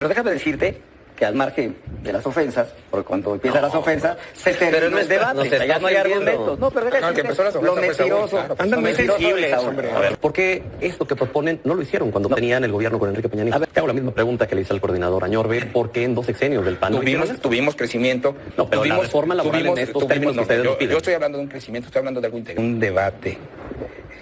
Pero déjame decirte que al margen de las ofensas, porque cuando empiezan las ofensas, se terminó el debate, ya no hay argumentos. No, pero déjame decirte, lo mentiroso. Andan muy sensibles, hombre. A ver, ¿por qué esto que proponen no lo hicieron cuando tenían el gobierno con Enrique Peña Nieto? Te hago la misma pregunta que le hice al coordinador Añorbe. ¿Por qué en 2 sexenios del PAN Tuvimos crecimiento. No, pero la reforma laboral en estos términos que ustedes nos piden. Yo estoy hablando de un crecimiento, estoy hablando de algo integral. Un debate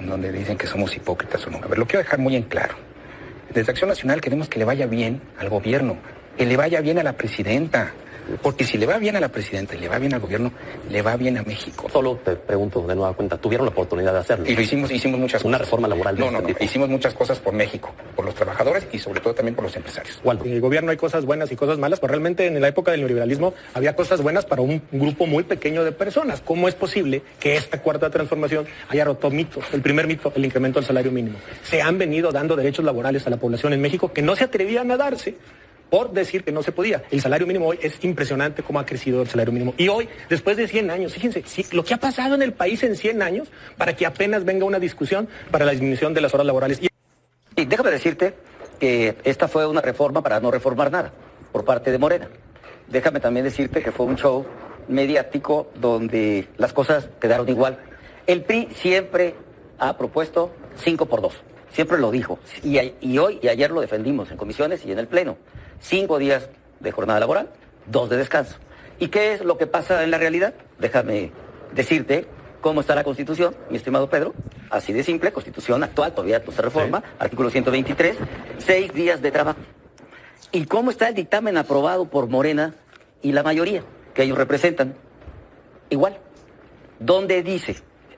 en donde dicen que somos hipócritas o no. A ver, lo quiero dejar muy en claro. Desde Acción Nacional queremos que le vaya bien al gobierno, que le vaya bien a la presidenta. Porque si le va bien a la presidenta y le va bien al gobierno, le va bien a México. Solo te pregunto de nueva cuenta, ¿tuvieron la oportunidad de hacerlo? Y lo hicimos muchas cosas. Una reforma laboral. No, hicimos muchas cosas por México, por los trabajadores y sobre todo también por los empresarios. ¿Cuál? En el gobierno hay cosas buenas y cosas malas, pero realmente en la época del neoliberalismo había cosas buenas para un grupo muy pequeño de personas. ¿Cómo es posible que esta cuarta transformación haya roto mitos? El primer mito, el incremento del salario mínimo. Se han venido dando derechos laborales a la población en México que no se atrevían a darse por decir que no se podía. El salario mínimo hoy es impresionante cómo ha crecido el salario mínimo. Y hoy, después de 100 años, fíjense, lo que ha pasado en el país en 100 años para que apenas venga una discusión para la disminución de las horas laborales. Y déjame decirte que esta fue una reforma para no reformar nada por parte de Morena. Déjame también decirte que fue un show mediático donde las cosas quedaron igual. El PRI siempre ha propuesto 5x2. Siempre lo dijo. Y hoy y ayer lo defendimos en comisiones y en el Pleno. 5 días de jornada laboral, 2 de descanso. ¿Y qué es lo que pasa en la realidad? Déjame decirte cómo está la Constitución, mi estimado Pedro. Así de simple, Constitución actual, todavía no se reforma, sí. Artículo 123, 6 días de trabajo. ¿Y cómo está el dictamen aprobado por Morena y la mayoría que ellos representan? Igual. Donde dice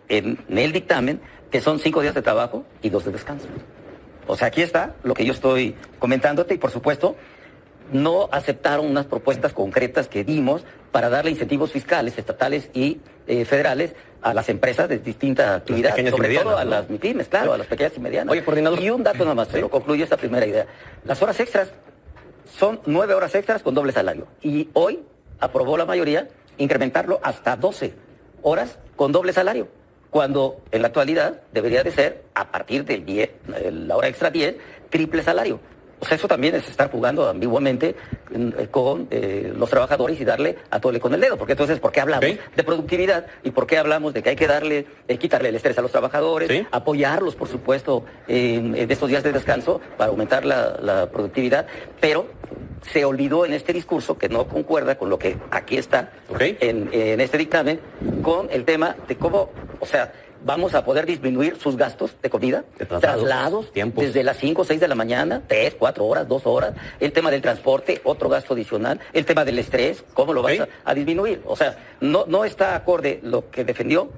en el dictamen que son 5 días de trabajo y 2 de descanso. O sea, aquí está lo que yo estoy comentándote y por supuesto no aceptaron unas propuestas concretas que dimos para darle incentivos fiscales, estatales y federales a las empresas de distinta actividad, sobre medianas, todo a ¿no? las MIPYMES, claro, a las pequeñas y medianas. Oye, coordinador. Y un dato nada más, pero concluyo esta primera idea. Las horas extras son 9 horas extras con doble salario. Y hoy aprobó la mayoría incrementarlo hasta 12 horas con doble salario, cuando en la actualidad debería de ser, a partir del 10, la hora extra 10, triple salario. O sea, eso también es estar jugando ambiguamente con los trabajadores y darle a tole con el dedo. Porque entonces, ¿por qué hablamos de productividad? ¿Y por qué hablamos de que hay que darle, quitarle el estrés a los trabajadores? ¿Sí? Apoyarlos, por supuesto, en estos días de descanso para aumentar la productividad. Pero se olvidó en este discurso, que no concuerda con lo que aquí está en este dictamen, con el tema de cómo, o sea, vamos a poder disminuir sus gastos de comida, traslados, tiempos. Desde las 5 o 6 de la mañana, 3, 4 horas, 2 horas, el tema del transporte, otro gasto adicional, el tema del estrés, ¿cómo lo vas a disminuir? O sea, no está acorde lo que defendió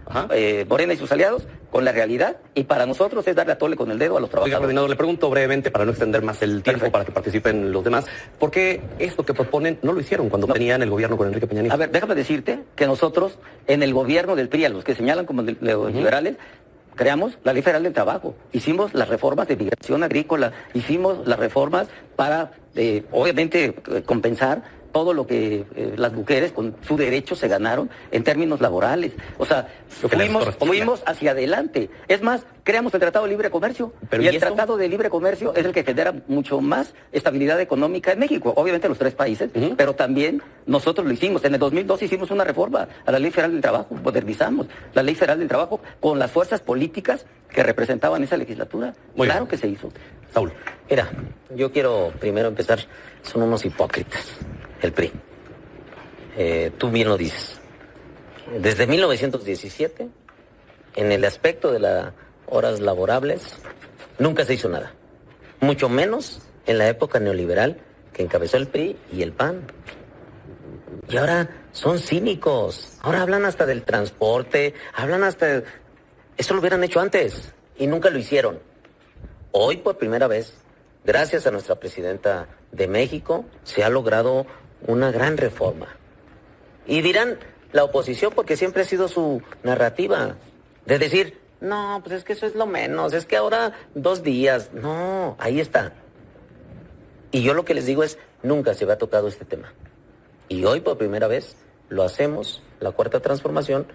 Morena y sus aliados con la realidad, y para nosotros es darle a tole con el dedo a los trabajadores. Oiga, coordinador, le pregunto brevemente, para no extender más el tiempo, para que participen los demás, ¿por qué esto que proponen no lo hicieron cuando tenían el gobierno con Enrique Peña Nieto? A ver, déjame decirte que nosotros, en el gobierno del PRI, a los que señalan como liberales, creamos la Ley Federal del Trabajo, hicimos las reformas de migración agrícola, hicimos las reformas para, obviamente, compensar todo lo que las mujeres con su derecho se ganaron en términos laborales. O sea, fuimos hacia adelante. Es más, creamos el Tratado de Libre Comercio. Y el Tratado de Libre Comercio es el que genera mucho más estabilidad económica en México. Obviamente los 3 países, pero también nosotros lo hicimos. En el 2002 hicimos una reforma a la Ley Federal del Trabajo, modernizamos la Ley Federal del Trabajo con las fuerzas políticas que representaban esa legislatura. Claro que se hizo. Saúl. Mira, yo quiero primero empezar, son unos hipócritas, el PRI. Tú bien lo dices. Desde 1917, en el aspecto de las horas laborables, nunca se hizo nada. Mucho menos en la época neoliberal que encabezó el PRI y el PAN. Y ahora son cínicos. Ahora hablan hasta del transporte, hablan hasta... Esto lo hubieran hecho antes y nunca lo hicieron. Hoy, por primera vez, gracias a nuestra presidenta de México, se ha logrado una gran reforma. Y dirán la oposición, porque siempre ha sido su narrativa, de decir, no, pues es que eso es lo menos, es que ahora 2 días. No, ahí está. Y yo lo que les digo es, nunca se había tocado este tema. Y hoy, por primera vez, lo hacemos, la cuarta transformación,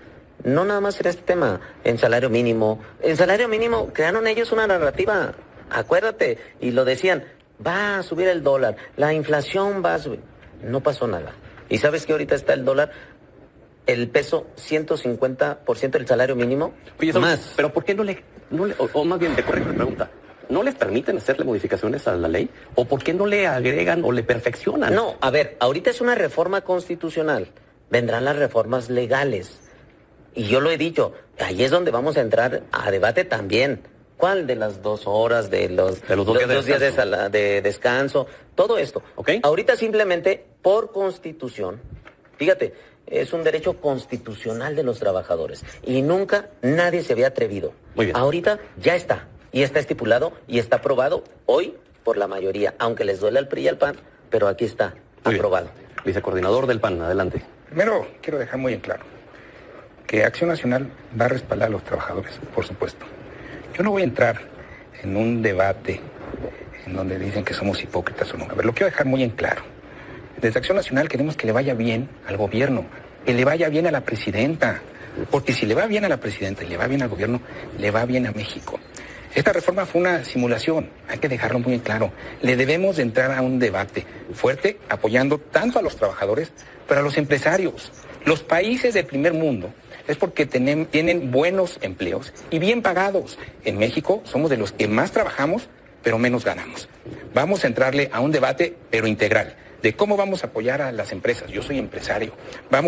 no nada más en este tema, en salario mínimo. En salario mínimo crearon ellos una narrativa, acuérdate, y lo decían, va a subir el dólar, la inflación va a subir. No pasó nada. ¿Y sabes que ahorita está el dólar, el peso, 150% del salario mínimo? Oye, eso, más. pero ¿por qué no le o más bien, te corrijo la pregunta, ¿no les permiten hacerle modificaciones a la ley? ¿O por qué no le agregan o le perfeccionan? No, a ver, ahorita es una reforma constitucional. Vendrán las reformas legales. Y yo lo he dicho, ahí es donde vamos a entrar a debate también. ¿Cuál de las 2 horas, de los dos días de descanso? Todo esto. ¿Okay? Ahorita simplemente por constitución, fíjate, es un derecho constitucional de los trabajadores. Y nunca nadie se había atrevido. Muy bien. Ahorita ya está. Y está estipulado y está aprobado hoy por la mayoría. Aunque les duele al PRI y al PAN, pero aquí está, Muy aprobado. Bien. Vicecoordinador del PAN, adelante. Primero, quiero dejar muy en claro que Acción Nacional va a respaldar a los trabajadores, por supuesto. Yo no voy a entrar en un debate en donde dicen que somos hipócritas o no. A ver, lo quiero dejar muy en claro. Desde Acción Nacional queremos que le vaya bien al gobierno, que le vaya bien a la presidenta, porque si le va bien a la presidenta y le va bien al gobierno, le va bien a México. Esta reforma fue una simulación, hay que dejarlo muy en claro. Le debemos de entrar a un debate fuerte, apoyando tanto a los trabajadores, pero a los empresarios. Los países del primer mundo es porque tienen buenos empleos y bien pagados. En México somos de los que más trabajamos, pero menos ganamos. Vamos a entrarle a un debate, pero integral, de cómo vamos a apoyar a las empresas. Yo soy empresario.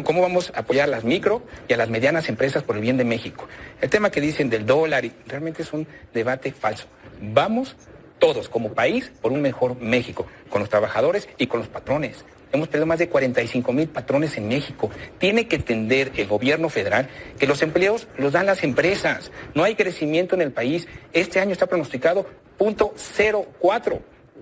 Cómo vamos a apoyar a las micro y a las medianas empresas por el bien de México. El tema que dicen del dólar realmente es un debate falso. Vamos todos como país por un mejor México, con los trabajadores y con los patrones. Hemos perdido más de 45,000 patrones en México. Tiene que entender el gobierno federal que los empleos los dan las empresas. No hay crecimiento en el país. Este año está pronosticado 0.04.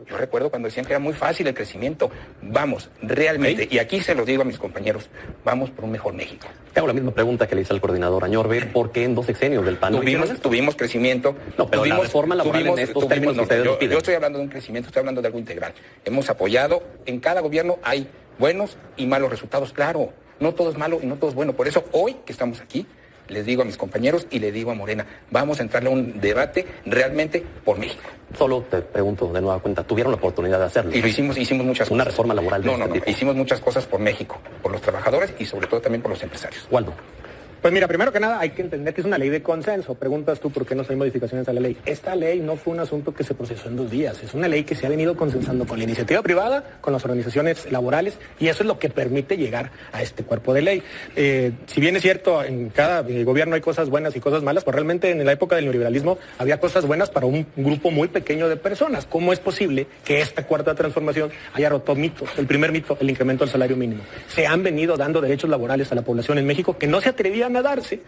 Yo recuerdo cuando decían que era muy fácil el crecimiento. Vamos, realmente, y aquí se los digo a mis compañeros, vamos por un mejor México. Te hago la misma pregunta que le hice al coordinador Añorbe, ¿por qué en 2 sexenios del PAN tuvimos crecimiento? No, pero la reforma laboral en estos términos que ustedes lo piden. Yo estoy hablando de un crecimiento, estoy hablando de algo integral. Hemos apoyado, en cada gobierno hay buenos y malos resultados, claro. No todo es malo y no todo es bueno. Por eso, hoy que estamos aquí, les digo a mis compañeros y le digo a Morena, vamos a entrarle a un debate realmente por México. Solo te pregunto de nueva cuenta, ¿tuvieron la oportunidad de hacerlo? Y lo hicimos muchas cosas. Una reforma laboral de este tipo. Hicimos muchas cosas por México, por los trabajadores y sobre todo también por los empresarios. Waldo. Pues mira, primero que nada hay que entender que es una ley de consenso. Preguntas tú por qué no hay modificaciones a la ley. Esta ley no fue un asunto que se procesó en 2 días. Es una ley que se ha venido consensando con la iniciativa privada, con las organizaciones laborales, y eso es lo que permite llegar a este cuerpo de ley. Si bien es cierto, en cada gobierno hay cosas buenas y cosas malas, pues realmente en la época del neoliberalismo había cosas buenas para un grupo muy pequeño de personas. ¿Cómo es posible que esta cuarta transformación haya roto mitos? El primer mito, el incremento del salario mínimo. Se han venido dando derechos laborales a la población en México que no se atrevían a darse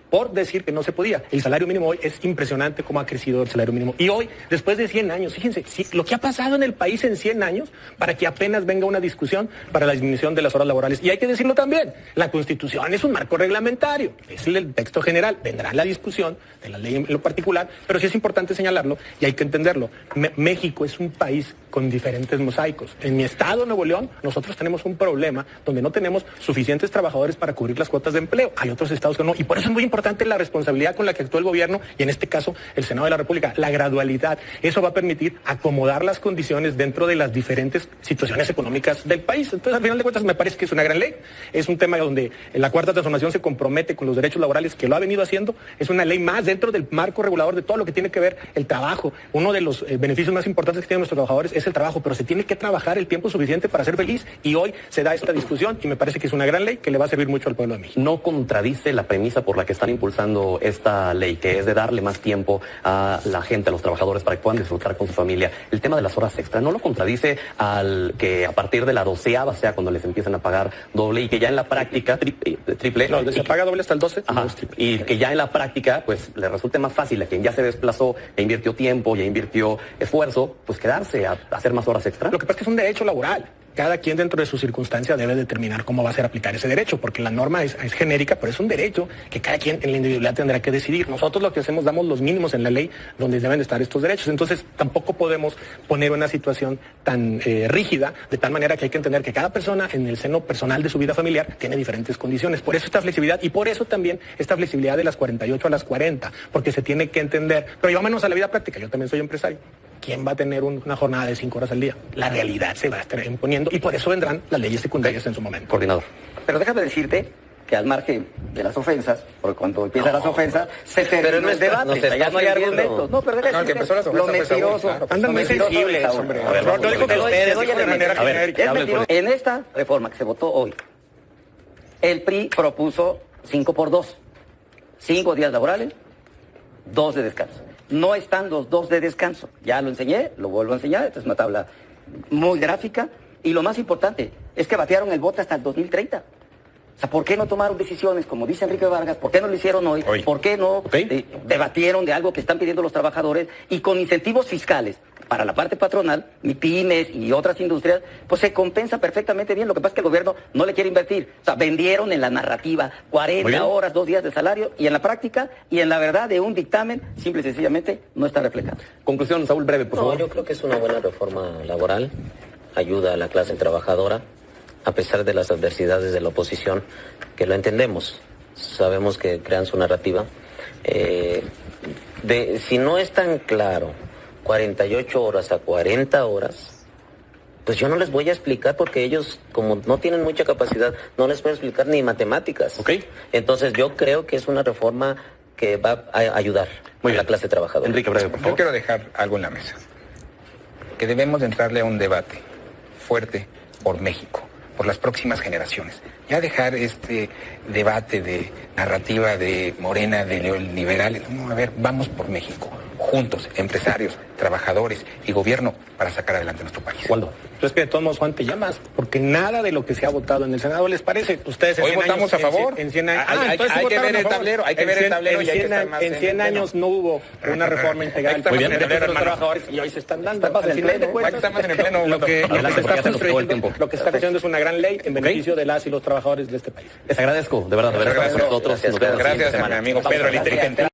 por decir que no se podía. El salario mínimo hoy es impresionante cómo ha crecido el salario mínimo. Y hoy, después de 100 años, fíjense, lo que ha pasado en el país en 100 años para que apenas venga una discusión para la disminución de las horas laborales. Y hay que decirlo también, la Constitución es un marco reglamentario, es el texto general, vendrá la discusión de la ley en lo particular, pero sí es importante señalarlo y hay que entenderlo. México es un país con diferentes mosaicos. En mi estado, Nuevo León, nosotros tenemos un problema donde no tenemos suficientes trabajadores para cubrir las cuotas de empleo. Hay otros estados que no, y por eso es muy importante la responsabilidad con la que actúa el gobierno y en este caso el Senado de la República, la gradualidad. Eso va a permitir acomodar las condiciones dentro de las diferentes situaciones económicas del país. Entonces, al final de cuentas, me parece que es una gran ley. Es un tema donde la cuarta transformación se compromete con los derechos laborales, que lo ha venido haciendo. Es una ley más dentro del marco regulador de todo lo que tiene que ver el trabajo. Uno de los beneficios más importantes que tienen nuestros trabajadores es el trabajo, pero se tiene que trabajar el tiempo suficiente para ser feliz, y hoy se da esta discusión y me parece que es una gran ley que le va a servir mucho al pueblo de México. ¿No contradice la premisa por la que están impulsando esta ley, que es de darle más tiempo a la gente, a los trabajadores, para que puedan disfrutar con su familia? El tema de las horas extra, ¿no lo contradice al que a partir de la 12ª sea cuando les empiezan a pagar doble y que ya en la práctica, triple? No, se paga doble hasta el 12. Ajá, y que ya en la práctica, pues, le resulte más fácil a quien ya se desplazó, ya invirtió tiempo, ya invirtió esfuerzo, pues quedarse a hacer más horas extra. Lo que pasa es que es un derecho laboral. Cada quien dentro de su circunstancia debe determinar cómo va a ser aplicar ese derecho, porque la norma es genérica, pero es un derecho que cada quien en la individualidad tendrá que decidir. Nosotros lo que hacemos, damos los mínimos en la ley donde deben de estar estos derechos. Entonces, tampoco podemos poner una situación tan rígida, de tal manera que hay que entender que cada persona en el seno personal de su vida familiar tiene diferentes condiciones. Por eso esta flexibilidad, y por eso también esta flexibilidad de las 48 a las 40, porque se tiene que entender. Pero vámonos a la vida práctica, yo también soy empresario. ¿quién va a tener una jornada de 5 horas al día? La realidad se va a estar imponiendo y por eso vendrán las leyes secundarias en su momento. Coordinador. Pero déjame decirte que al margen de las ofensas, porque cuando empiezan las ofensas, se termina el debate. Ya no hay argumentos. No, pero déjame No, el que empezó las ofensas lo fue Saúl, mentiroso. claro. Andan muy sensibles, hombre. No dijo que ustedes, dijo de manera genérica. En esta reforma que se votó hoy, el PRI propuso 5x2. 5 días laborales, 2 de descanso. No están los 2 de descanso. Ya lo enseñé, lo vuelvo a enseñar. Esta es una tabla muy gráfica. Y lo más importante es que batearon el bote hasta el 2030. O sea, ¿por qué no tomaron decisiones, como dice Enrique Vargas? ¿Por qué no lo hicieron hoy? ¿Por qué no debatieron de algo que están pidiendo los trabajadores? Y con incentivos fiscales para la parte patronal, pymes y otras industrias, pues se compensa perfectamente bien. Lo que pasa es que el gobierno no le quiere invertir. O sea, vendieron en la narrativa 40 horas, 2 días de salario, y en la práctica y en la verdad de un dictamen, simple y sencillamente, no está reflejado. Conclusión, Saúl, breve, por favor. Yo creo que es una buena reforma laboral, ayuda a la clase trabajadora, a pesar de las adversidades de la oposición, que lo entendemos, sabemos que crean su narrativa. Si no es tan claro 48 horas a 40 horas, pues yo no les voy a explicar porque ellos, como no tienen mucha capacidad, no les puedo explicar ni matemáticas. Entonces yo creo que es una reforma que va a ayudar a la clase trabajadora. Enrique, breve, por favor. Yo quiero dejar algo en la mesa, que debemos de entrarle a un debate fuerte por México, por las próximas generaciones. Ya dejar este debate de narrativa de Morena, de neoliberales. No, a ver, vamos por México, juntos, empresarios, trabajadores y gobierno, para sacar adelante nuestro país. ¿Cuándo? Entonces que de todos modos, Juan, te llamas, porque nada de lo que se ha votado en el Senado les parece. Ustedes en Hoy 100 votamos años, a favor. En 100 años. Hay que ver el tablero, hay que ver el tablero y hay que estar más en 100 años no hubo una reforma integral Muy bien, de hermano. los trabajadores y hoy se están dando. Estamos en Al final pleno. de cuentas, Estamos en el pleno. lo que Adelante, se porque ya está se nos acabó el construyendo, tiempo. lo que se está haciendo es una gran ley en beneficio de las y los trabajadores de este país. Les agradezco, de verdad, de haber estado con nosotros. Nos vemos la siguiente Gracias a semana. mi amigo Pedro el Inteligente.